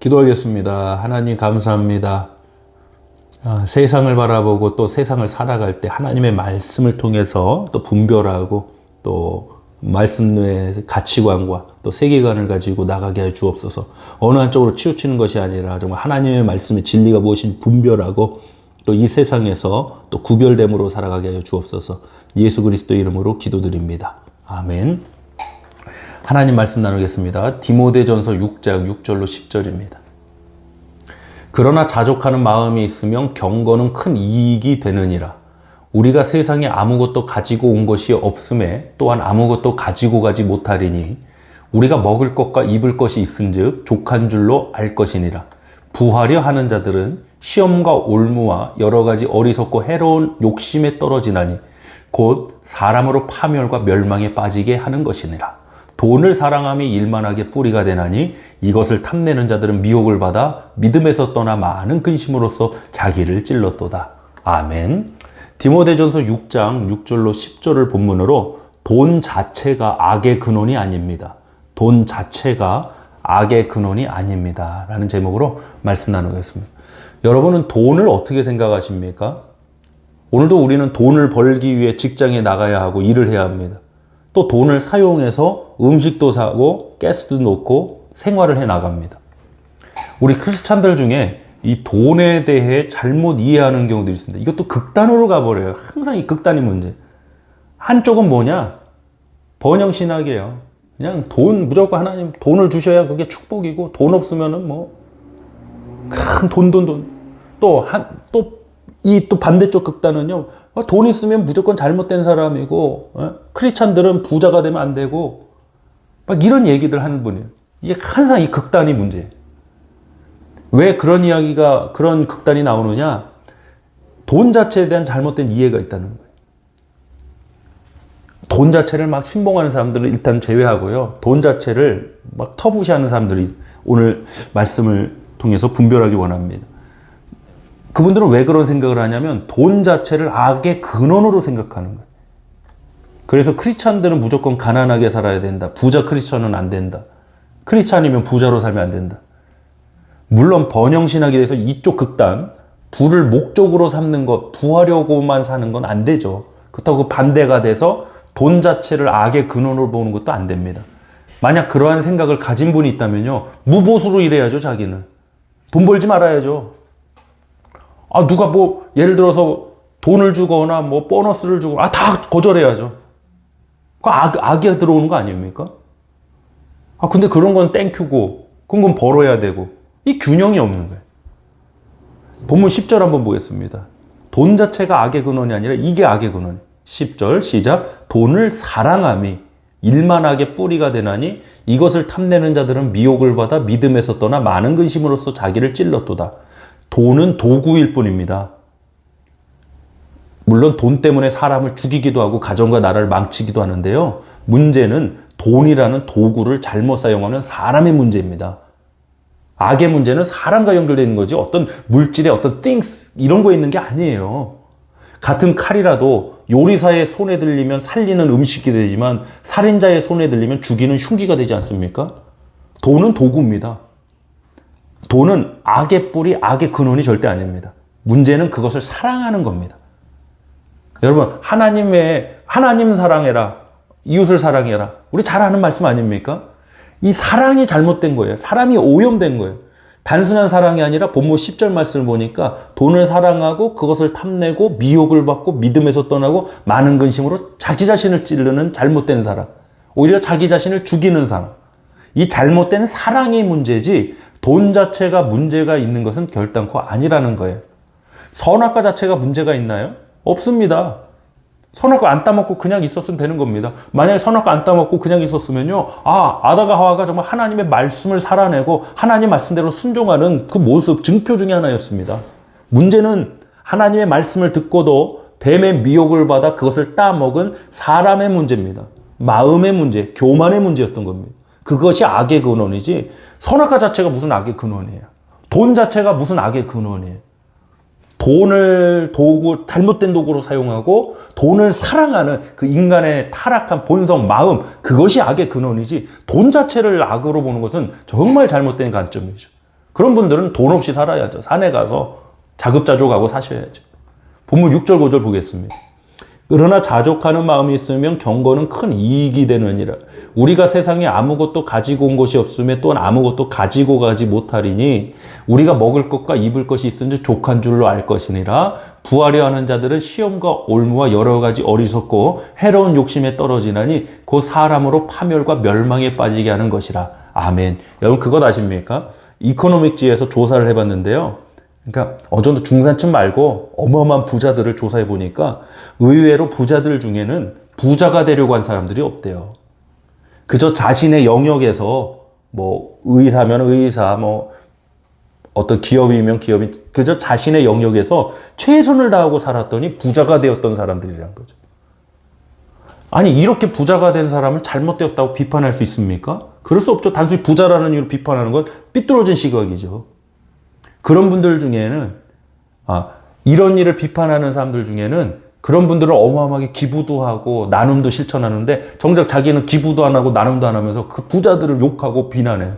기도하겠습니다. 하나님 감사합니다. 세상을 바라보고 또 세상을 살아갈 때 하나님의 말씀을 통해서 또 분별하고 또 말씀의 가치관과 또 세계관을 가지고 나가게 해 주옵소서. 어느 한쪽으로 치우치는 것이 아니라 정말 하나님의 말씀의 진리가 무엇인지 분별하고 또 이 세상에서 또 구별됨으로 살아가게 해 주옵소서. 예수 그리스도 이름으로 기도드립니다. 아멘. 하나님 말씀 나누겠습니다. 디모데전서 6장 6절로 10절입니다. 그러나 자족하는 마음이 있으면 경건은 큰 이익이 되느니라. 우리가 세상에 아무것도 가지고 온 것이 없음에 또한 아무것도 가지고 가지 못하리니 우리가 먹을 것과 입을 것이 있은즉 족한 줄로 알 것이니라. 부하려 하는 자들은 시험과 올무와 여러 가지 어리석고 해로운 욕심에 떨어지나니 곧 사람으로 파멸과 멸망에 빠지게 하는 것이니라. 돈을 사랑함이 일만하게 뿌리가 되나니 이것을 탐내는 자들은 미혹을 받아 믿음에서 떠나 많은 근심으로써 자기를 찔렀도다. 아멘. 디모데전서 6장 6절로 10절을 본문으로 돈 자체가 악의 근원이 아닙니다. 돈 자체가 악의 근원이 아닙니다. 라는 제목으로 말씀 나누겠습니다. 여러분은 돈을 어떻게 생각하십니까? 오늘도 우리는 돈을 벌기 위해 직장에 나가야 하고 일을 해야 합니다. 또 돈을 사용해서 음식도 사고 가스도 넣고 생활을 해 나갑니다. 우리 크리스찬들 중에 이 돈에 대해 잘못 이해하는 경우도 있습니다. 이것도 극단으로 가버려요. 항상 이 극단이 문제. 한쪽은 뭐냐? 번영신학이에요. 그냥 돈, 무조건 하나님 돈을 주셔야 그게 축복이고 돈 없으면은 뭐 큰 돈. 또 반대쪽 극단은요. 돈 있으면 무조건 잘못된 사람이고 크리스찬들은 부자가 되면 안 되고 막 이런 얘기들 하는 분이에요. 이게 항상 이 극단이 문제예요. 왜 그런 이야기가 그런 극단이 나오느냐? 돈 자체에 대한 잘못된 이해가 있다는 거예요. 돈 자체를 막 신봉하는 사람들은 일단 제외하고요. 돈 자체를 막 터부시하는 사람들이 오늘 말씀을 통해서 분별하기 원합니다. 그분들은 왜 그런 생각을 하냐면 돈 자체를 악의 근원으로 생각하는 거예요. 그래서 크리스찬들은 무조건 가난하게 살아야 된다. 부자 크리스찬은 안 된다. 크리스찬이면 부자로 살면 안 된다. 물론 번영신학에 대해서 이쪽 극단, 부를 목적으로 삼는 것, 부하려고만 사는 건 안 되죠. 그렇다고 반대가 돼서 돈 자체를 악의 근원으로 보는 것도 안 됩니다. 만약 그러한 생각을 가진 분이 있다면요. 무보수로 일해야죠, 자기는. 돈 벌지 말아야죠. 누가 뭐 예를 들어서 돈을 주거나 뭐 보너스를 주고 다 거절해야죠. 그 악이 들어오는 거 아닙니까? 근데 그런 건 땡큐고 그런 건 벌어야 되고 이 균형이 없는 거예요. 본문 10절 한번 보겠습니다. 돈 자체가 악의 근원이 아니라 이게 악의 근원. 10절 시작. 돈을 사랑함이 일만하게 뿌리가 되나니 이것을 탐내는 자들은 미혹을 받아 믿음에서 떠나 많은 근심으로써 자기를 찔렀도다. 돈은 도구일 뿐입니다. 물론 돈 때문에 사람을 죽이기도 하고 가정과 나라를 망치기도 하는데요. 문제는 돈이라는 도구를 잘못 사용하면 사람의 문제입니다. 악의 문제는 사람과 연결되어 있는 거지 어떤 물질의 어떤 things 이런 거에 있는 게 아니에요. 같은 칼이라도 요리사의 손에 들리면 살리는 음식이 되지만 살인자의 손에 들리면 죽이는 흉기가 되지 않습니까? 돈은 도구입니다. 돈은 악의 뿌리, 악의 근원이 절대 아닙니다. 문제는 그것을 사랑하는 겁니다. 여러분, 하나님 사랑해라, 이웃을 사랑해라. 우리 잘 아는 말씀 아닙니까? 이 사랑이 잘못된 거예요. 사람이 오염된 거예요. 단순한 사랑이 아니라 본문 10절 말씀을 보니까 돈을 사랑하고 그것을 탐내고 미혹을 받고 믿음에서 떠나고 많은 근심으로 자기 자신을 찌르는 잘못된 사람. 오히려 자기 자신을 죽이는 사람. 이 잘못된 사랑이 문제지 돈 자체가 문제가 있는 것은 결단코 아니라는 거예요. 선악과 자체가 문제가 있나요? 없습니다. 선악과 안 따먹고 그냥 있었으면 되는 겁니다. 만약에 선악과 안 따먹고 그냥 있었으면요. 아다가 하와가 정말 하나님의 말씀을 살아내고 하나님 말씀대로 순종하는 그 모습, 증표 중에 하나였습니다. 문제는 하나님의 말씀을 듣고도 뱀의 미혹을 받아 그것을 따먹은 사람의 문제입니다. 마음의 문제, 교만의 문제였던 겁니다. 그것이 악의 근원이지 선악과 자체가 무슨 악의 근원이에요. 돈 자체가 무슨 악의 근원이에요. 돈을 잘못된 도구로 사용하고 돈을 사랑하는 그 인간의 타락한 본성, 마음, 그것이 악의 근원이지 돈 자체를 악으로 보는 것은 정말 잘못된 관점이죠. 그런 분들은 돈 없이 살아야죠. 산에 가서 자급자족하고 사셔야죠. 본문 6절 5절 보겠습니다. 그러나 자족하는 마음이 있으면 경건은 큰 이익이 되느니라. 우리가 세상에 아무것도 가지고 온 것이 없으며 또한 아무것도 가지고 가지 못하리니 우리가 먹을 것과 입을 것이 있은지 족한 줄로 알 것이니라. 부하려 하는 자들은 시험과 올무와 여러 가지 어리석고 해로운 욕심에 떨어지나니 곧 사람으로 파멸과 멸망에 빠지게 하는 것이라. 아멘. 여러분 그것 아십니까? 이코노믹지에서 조사를 해봤는데요. 그러니까 어느 중산층 말고 어마어마한 부자들을 조사해 보니까 의외로 부자들 중에는 부자가 되려고 한 사람들이 없대요. 그저 자신의 영역에서 뭐 의사면 의사, 뭐 어떤 기업이면 기업인, 그저 자신의 영역에서 최선을 다하고 살았더니 부자가 되었던 사람들이란 거죠. 아니 이렇게 부자가 된 사람을 잘못되었다고 비판할 수 있습니까? 그럴 수 없죠. 단순히 부자라는 이유로 비판하는 건 삐뚤어진 시각이죠. 그런 분들 중에는 이런 일을 비판하는 사람들 중에는 그런 분들은 어마어마하게 기부도 하고 나눔도 실천하는데 정작 자기는 기부도 안 하고 나눔도 안 하면서 그 부자들을 욕하고 비난해요.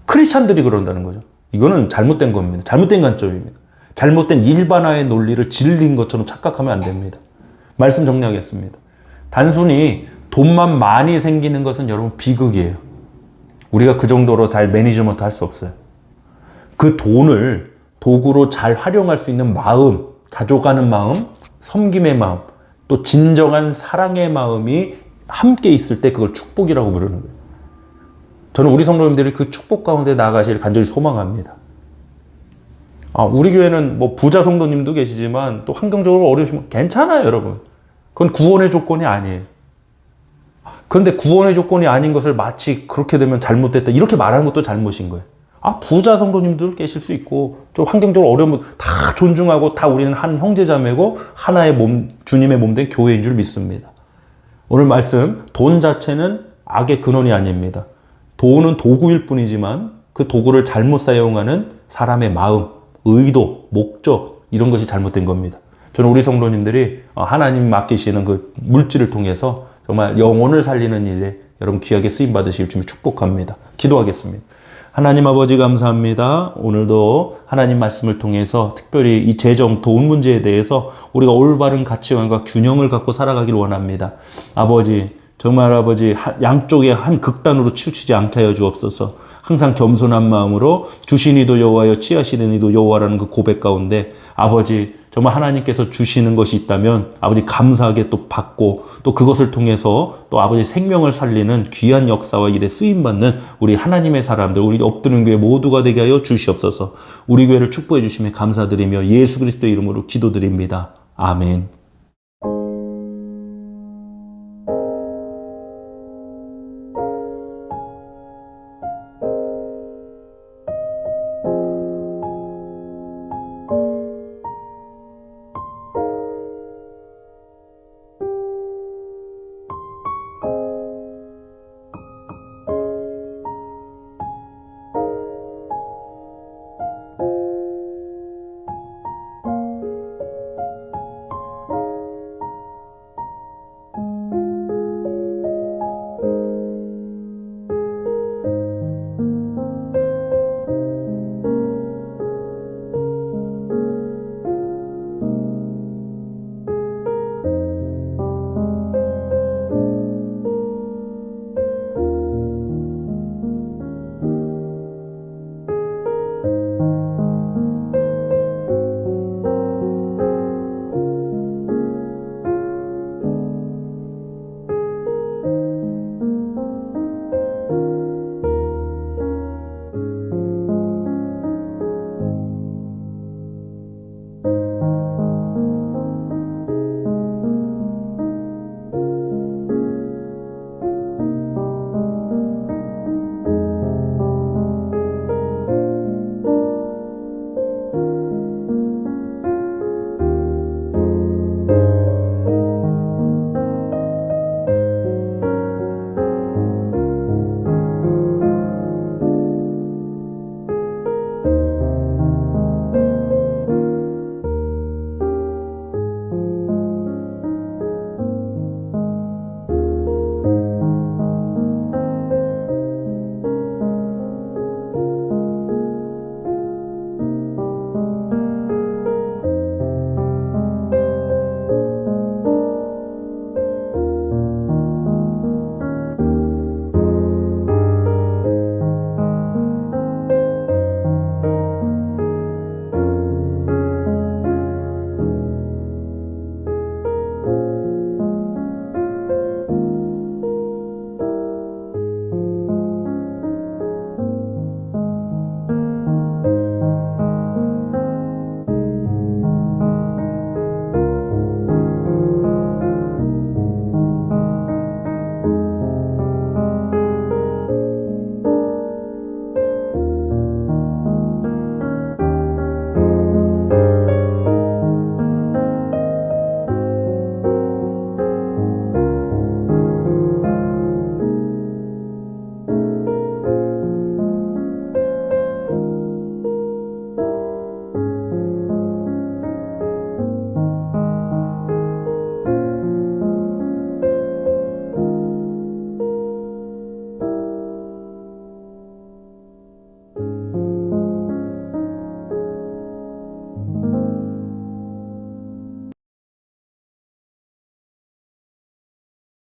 크리스찬들이 그런다는 거죠. 이거는 잘못된 겁니다. 잘못된 관점입니다. 잘못된 일반화의 논리를 진리인 것처럼 착각하면 안 됩니다. 말씀 정리하겠습니다. 단순히 돈만 많이 생기는 것은 여러분 비극이에요. 우리가 그 정도로 잘 매니지먼트 할 수 없어요. 그 돈을 도구로 잘 활용할 수 있는 마음, 자족하는 마음, 섬김의 마음, 또 진정한 사랑의 마음이 함께 있을 때 그걸 축복이라고 부르는 거예요. 저는 우리 성도님들이 그 축복 가운데 나아가시길 간절히 소망합니다. 우리 교회는 뭐 부자 성도님도 계시지만 또 환경적으로 어려우시면 괜찮아요, 여러분. 그건 구원의 조건이 아니에요. 그런데 구원의 조건이 아닌 것을 마치 그렇게 되면 잘못됐다 이렇게 말하는 것도 잘못인 거예요. 부자 성도님들 계실 수 있고 좀 환경적으로 어려운 분 다 존중하고 다 우리는 한 형제자매고 하나의 몸, 주님의 몸 된 교회인 줄 믿습니다. 오늘 말씀, 돈 자체는 악의 근원이 아닙니다. 돈은 도구일 뿐이지만 그 도구를 잘못 사용하는 사람의 마음, 의도, 목적 이런 것이 잘못된 겁니다. 저는 우리 성도님들이 하나님 맡기시는 그 물질을 통해서 정말 영혼을 살리는 일에 여러분 귀하게 쓰임 받으실 주님 축복합니다. 기도하겠습니다. 하나님 아버지 감사합니다. 오늘도 하나님 말씀을 통해서 특별히 이 재정, 돈 문제에 대해서 우리가 올바른 가치관과 균형을 갖고 살아가길 원합니다. 아버지, 정말 아버지 양쪽에 한 극단으로 치우치지 않게 하여 주옵소서. 항상 겸손한 마음으로 주신 이도 여호와여 취하시는 이도 여호와라는 그 고백 가운데 아버지 정말 하나님께서 주시는 것이 있다면 아버지 감사하게 또 받고 또 그것을 통해서 또 아버지 생명을 살리는 귀한 역사와 일에 쓰임받는 우리 하나님의 사람들, 우리 엎드는 교회 모두가 되게 하여 주시옵소서. 우리 교회를 축복해 주시며 감사드리며 예수 그리스도의 이름으로 기도드립니다. 아멘.